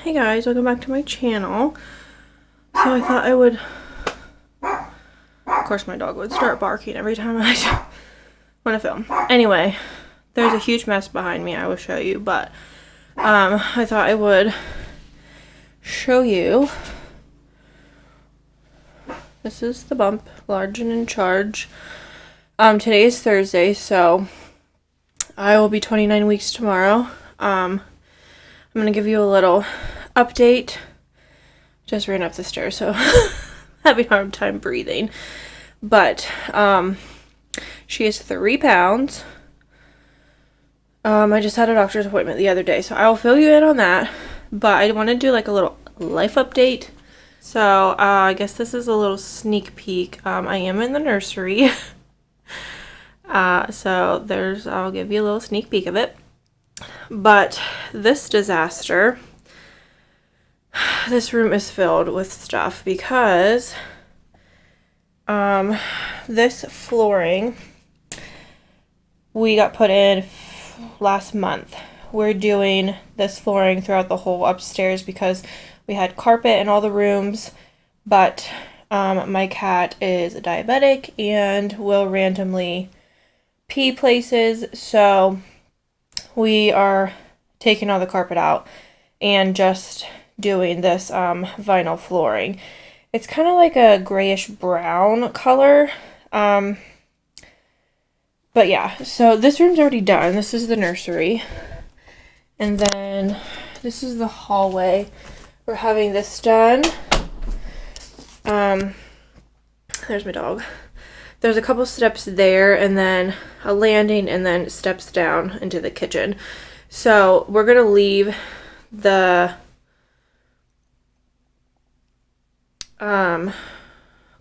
Hey guys, welcome back to my channel. So I thought I would, of course my dog would start barking every time I want to film. Anyway, there's a huge mess behind me I will show you, but I thought I would show you. This is the bump, large and in charge. Today is Thursday, so I will be 29 weeks tomorrow. I'm going to give you a little update. Just ran up the stairs, so having a hard time breathing. But she is 3 pounds. I just had a doctor's appointment the other day, so I will fill you in on that. But I want to do like a little life update. So I guess this is a little sneak peek. I am in the nursery. So I'll give you a little sneak peek of it. But this disaster, this room is filled with stuff because this flooring we got put in last month. We're doing this flooring throughout the whole upstairs because we had carpet in all the rooms, but my cat is diabetic and will randomly pee places, so we are taking all the carpet out and just doing this vinyl flooring. It's kind of like a grayish brown color. But yeah, so this room's already done. This is the nursery. And then this is the hallway. We're having this done. There's my dog. There's a couple steps there and then a landing and then steps down into the kitchen. So we're going to leave the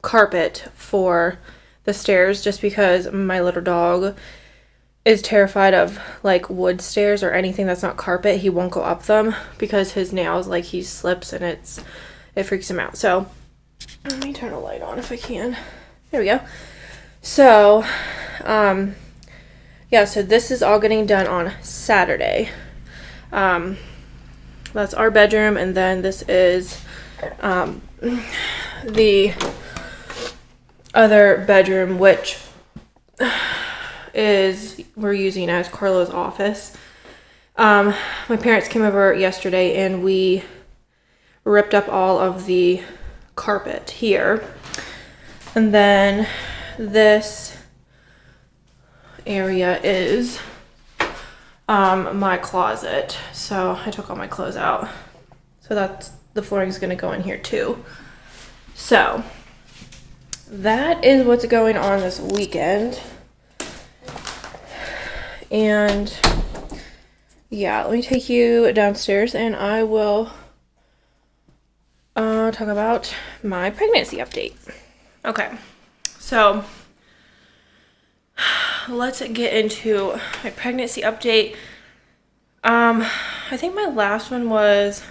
carpet for the stairs just because my little dog is terrified of like wood stairs or anything that's not carpet. He won't go up them because his nails, like, he slips and it freaks him out. So let me turn a light on if I can. There we go. So yeah, so this is all getting done on Saturday. That's our bedroom, and then this is the other bedroom, which we're using as Carlo's office. My parents came over yesterday and we ripped up all of the carpet here. And then this area is my closet. So I took all my clothes out. So the flooring's gonna go in here too. So that is what's going on this weekend. And yeah, let me take you downstairs and I will talk about my pregnancy update. Okay, so let's get into my pregnancy update. I think my last one was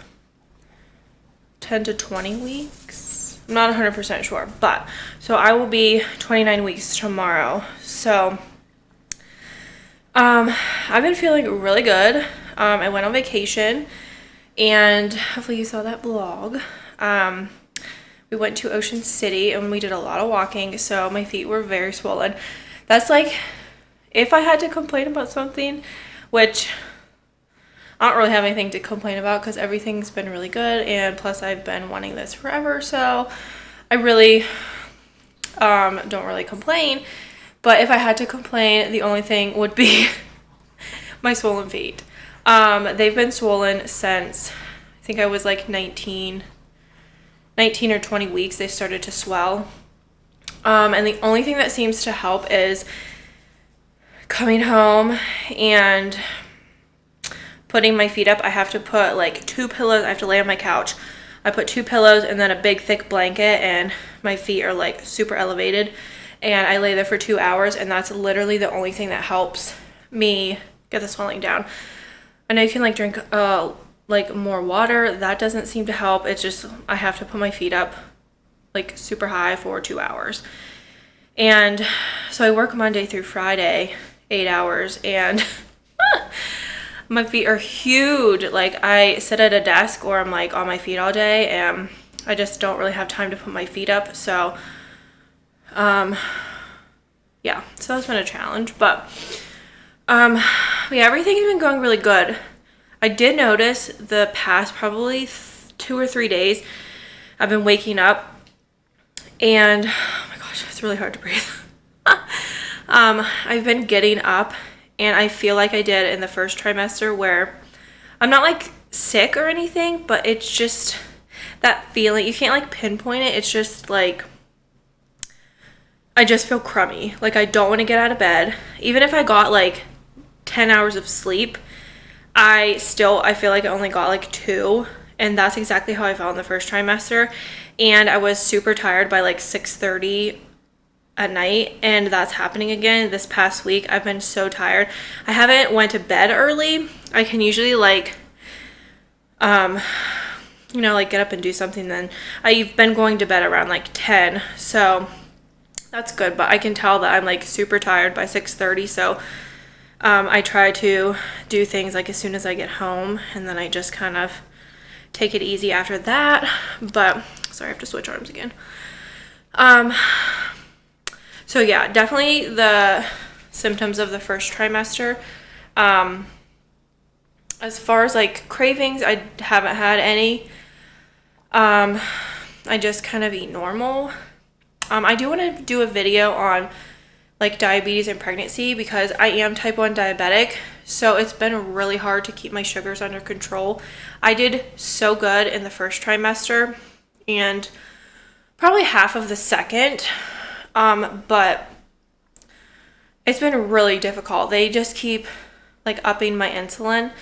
10 to 20 weeks. I'm not 100% sure, but so I will be 29 weeks tomorrow. So I've been feeling really good. I went on vacation and hopefully you saw that vlog. We went to Ocean City and we did a lot of walking, so my feet were very swollen. That's like, if I had to complain about something, which I don't really have anything to complain about because everything's been really good, and plus I've been wanting this forever, so I really don't really complain. But if I had to complain, the only thing would be my swollen feet. They've been swollen since I think I was like 19 or 20 weeks. They started to swell. And the only thing that seems to help is coming home and putting my feet up. I have to put like 2 pillows. I have to lay on my couch. I put 2 pillows and then a big thick blanket, and my feet are like super elevated. And I lay there for 2 hours, and that's literally the only thing that helps me get the swelling down. I know you can like drink like more water. That doesn't seem to help. It's just I have to put my feet up like super high for 2 hours. And so I work Monday through Friday, 8 hours, and My feet are huge. Like, I sit at a desk or I'm like on my feet all day, and I just don't really have time to put my feet up. So yeah, so that's been a challenge, but yeah, everything has been going really good. I did notice the past probably 2 or 3 days I've been waking up and oh my gosh, it's really hard to breathe. I've been getting up and I feel like I did in the first trimester, where I'm not like sick or anything, but it's just that feeling. You can't like pinpoint it. It's just like I just feel crummy. Like, I don't want to get out of bed. Even if I got like 10 hours of sleep, I feel like I only got like 2. And that's exactly how I felt in the first trimester. And I was super tired by like 6:30 at night. And that's happening again this past week. I've been so tired. I haven't went to bed early. I can usually like, like get up and do something then. I've been going to bed around like 10. So that's good, but I can tell that I'm like super tired by 6:30, so I try to do things like as soon as I get home, and then I just kind of take it easy after that. But sorry, I have to switch arms again. So yeah, definitely the symptoms of the first trimester. As far as like cravings, I haven't had any. I just kind of eat normal. I do want to do a video on like diabetes and pregnancy, because I am type 1 diabetic, so it's been really hard to keep my sugars under control. I did so good in the first trimester and probably half of the second, but it's been really difficult. They just keep like upping my insulin.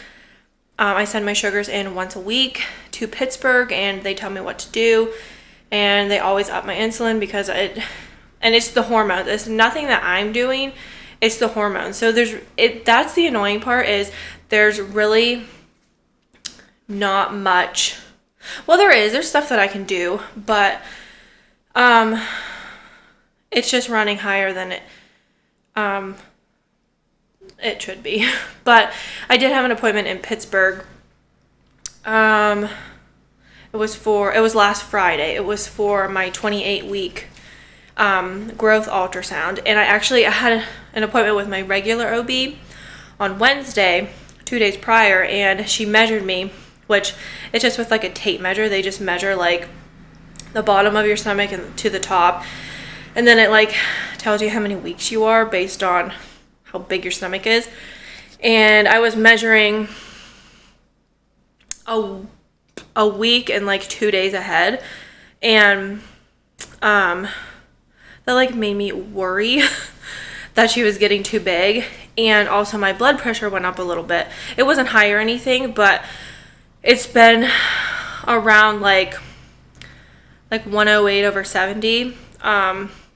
I send my sugars in once a week to Pittsburgh, and they tell me what to do. And they always up my insulin because it's the hormones. It's nothing that I'm doing. It's the hormones. So that's the annoying part, is there's really not much. Well, there's stuff that I can do, but it's just running higher than it should be. But I did have an appointment in Pittsburgh. It was last Friday. It was for my 28-week growth ultrasound. And I had an appointment with my regular OB on Wednesday, 2 days prior, and she measured me, which it's just with like a tape measure. They just measure like the bottom of your stomach and to the top. And then it like tells you how many weeks you are based on how big your stomach is. And I was measuring a week and like 2 days ahead, and that like made me worry that she was getting too big. And also my blood pressure went up a little bit. It wasn't high or anything, but it's been around like 108/70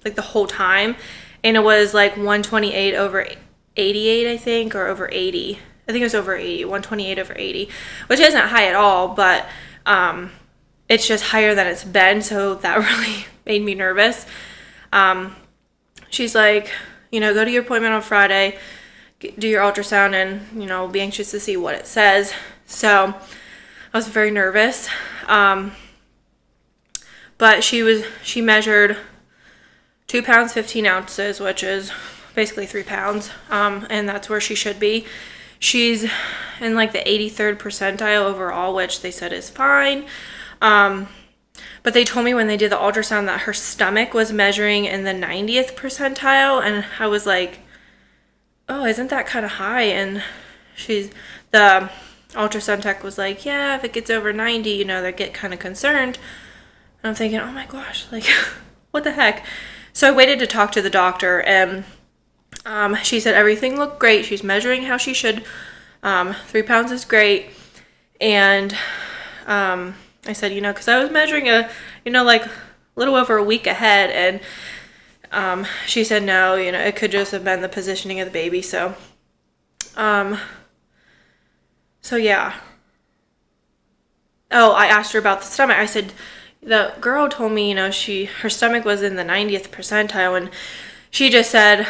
like the whole time, and it was like 128/88, I think, or over 80. I think it was over 80, 128/80, which isn't high at all, but it's just higher than it's been, so that really made me nervous. She's like, go to your appointment on Friday, do your ultrasound, and, be anxious to see what it says. So I was very nervous. But she measured 2 pounds, 15 ounces, which is basically 3 pounds, and that's where she should be. She's in like the 83rd percentile overall, which they said is fine. But they told me when they did the ultrasound that her stomach was measuring in the 90th percentile. And I was like, oh, isn't that kind of high? And the ultrasound tech was like, yeah, if it gets over 90, they get kind of concerned. And I'm thinking, oh my gosh, like, what the heck? So I waited to talk to the doctor, and she said everything looked great. She's measuring how she should. 3 pounds is great. And I said, because I was measuring like a little over a week ahead. And she said, no, it could just have been the positioning of the baby. So yeah. Oh, I asked her about the stomach. I said, the girl told me, her stomach was in the 90th percentile, and she just said,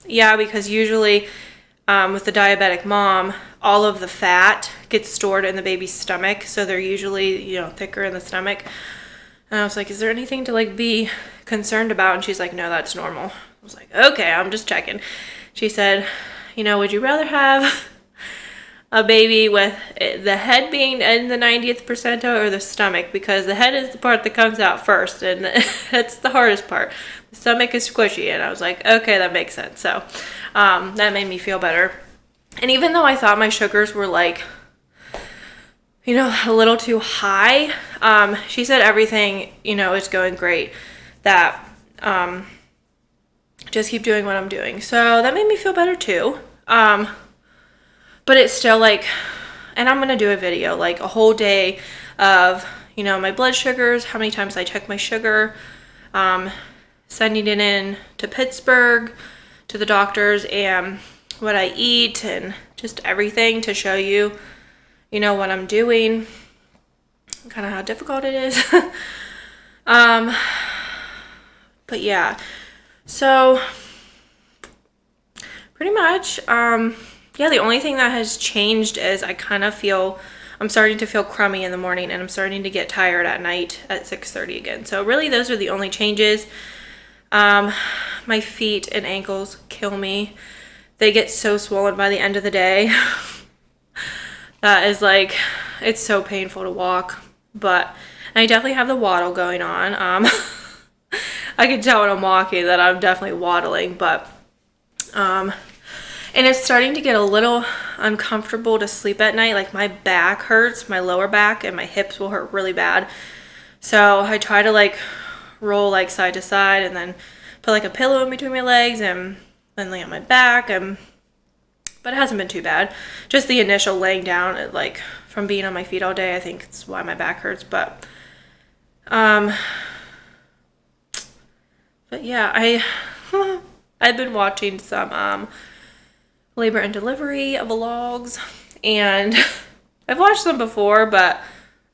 yeah, because usually with the diabetic mom, all of the fat gets stored in the baby's stomach. So they're usually, you know, thicker in the stomach. And I was like, is there anything to like be concerned about? And she's like, no, that's normal. I was like, okay, I'm just checking. She said, you know, would you rather have a baby with the head being in the 90th percentile or the stomach? Because the head is the part that comes out first, and that's the hardest part. The stomach is squishy. And I was like, okay, that makes sense. So that made me feel better. And even though I thought my sugars were like, you know, a little too high, she said everything, you know, is going great, that just keep doing what I'm doing. So that made me feel better too. But it's still like, and I'm going to do a video, like a whole day of, you know, my blood sugars, how many times I check my sugar, sending it in to Pittsburgh, to the doctors, and what I eat, and just everything to show you, you know, what I'm doing, kind of how difficult it is. But yeah, so pretty much, yeah, the only thing that has changed is I kind of feel, I'm starting to feel crummy in the morning, and I'm starting to get tired at night at 6:30 again. So really those are the only changes. My feet and ankles kill me. They get so swollen by the end of the day. That is like, it's so painful to walk. But I definitely have the waddle going on. I can tell when I'm walking that I'm definitely waddling, but and it's starting to get a little uncomfortable to sleep at night. Like my back hurts, my lower back, and my hips will hurt really bad. So I try to like roll like side to side, and then put like a pillow in between my legs, and then lay on my back. But it hasn't been too bad. Just the initial laying down, like from being on my feet all day, I think it's why my back hurts. But yeah, I've been watching some labor and delivery vlogs, and I've watched them before, but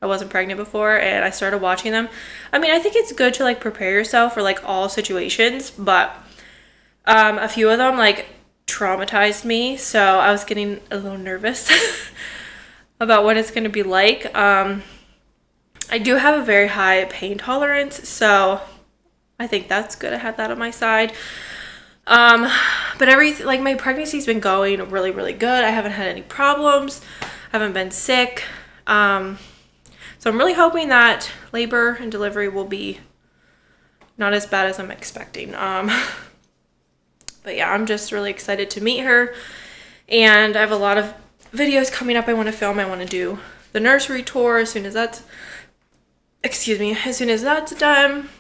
I wasn't pregnant before, and I started watching them. I mean, I think it's good to like prepare yourself for like all situations, but a few of them like traumatized me, so I was getting a little nervous about what it's going to be like. I do have a very high pain tolerance, so I think that's good. I have that on my side. But like my pregnancy's been going really, really good. I haven't had any problems. I haven't been sick. So I'm really hoping that labor and delivery will be not as bad as I'm expecting. But yeah, I'm just really excited to meet her. And I have a lot of videos coming up I want to film. I want to do the nursery tour as soon as that's, as soon as that's done.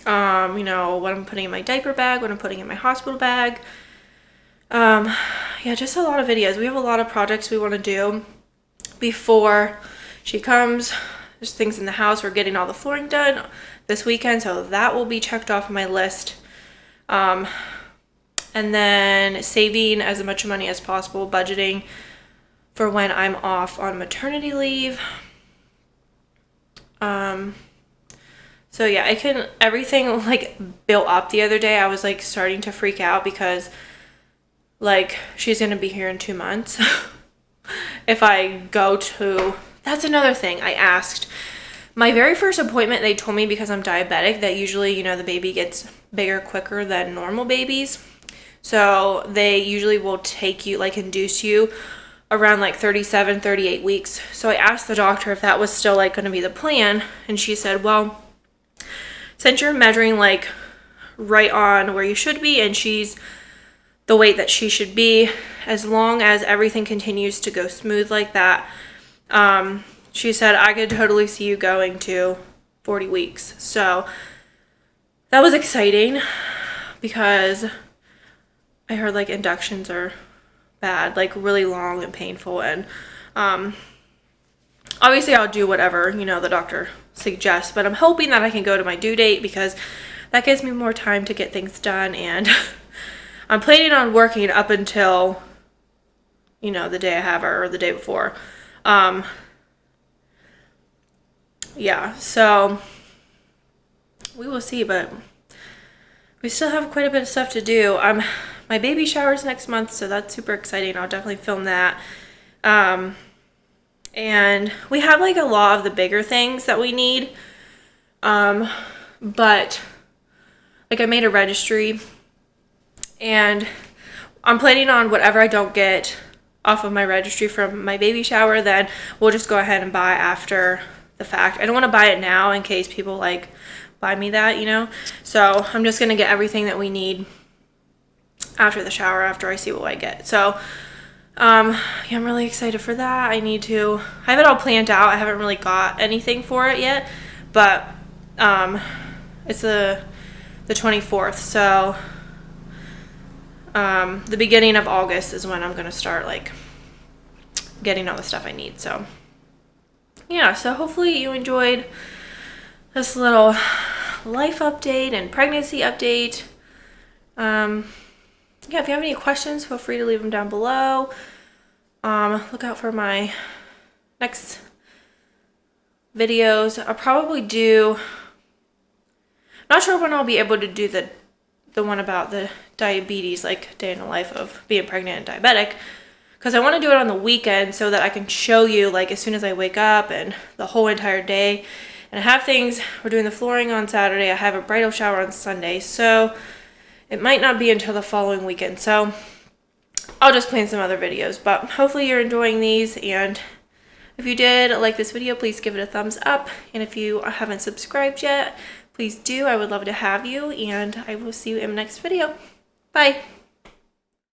You know, what I'm putting in my diaper bag, what I'm putting in my hospital bag. Yeah, just a lot of videos. We have a lot of projects we want to do before she comes. There's things in the house. We're getting all the flooring done this weekend, so that will be checked off my list. And then saving as much money as possible, budgeting for when I'm off on maternity leave. So yeah, everything like built up the other day. I was like starting to freak out because like she's going to be here in 2 months. If I go to, that's another thing I asked. My very first appointment, they told me because I'm diabetic that usually, you know, the baby gets bigger quicker than normal babies. So they usually will take you, like induce you around like 37, 38 weeks. So I asked the doctor if that was still like going to be the plan. And she said, well, since you're measuring like right on where you should be and she's the weight that she should be, as long as everything continues to go smooth like that, she said I could totally see you going to 40 weeks. So that was exciting because I heard like inductions are bad, like really long and painful, and obviously I'll do whatever, you know, the doctor suggests, but I'm hoping that I can go to my due date because that gives me more time to get things done. And I'm planning on working up until, you know, the day I have her or the day before. Yeah, so we will see, but we still have quite a bit of stuff to do. I'm my baby shower's next month, so that's super exciting. I'll definitely film that. And we have like a lot of the bigger things that we need. But like I made a registry, and I'm planning on whatever I don't get off of my registry from my baby shower, then we'll just go ahead and buy after the fact. I don't want to buy it now in case people like buy me that, you know? So I'm just going to get everything that we need after the shower, after I see what I get. So yeah, I'm really excited for that. I have it all planned out. I haven't really got anything for it yet, but it's the 24th, so the beginning of August is when I'm gonna start like getting all the stuff I need. So yeah, so hopefully you enjoyed this little life update and pregnancy update. Yeah, if you have any questions, feel free to leave them down below. Look out for my next videos. I'll probably do, not sure when I'll be able to do the one about the diabetes, like day in the life of being pregnant and diabetic, because I want to do it on the weekend so that I can show you like as soon as I wake up and the whole entire day. And I have things, we're doing the flooring on Saturday, I have a bridal shower on Sunday, so it might not be until the following weekend. So I'll just plan some other videos, but hopefully you're enjoying these, and if you did like this video, please give it a thumbs up, and if you haven't subscribed yet, please do. I would love to have you, and I will see you in the next video. Bye!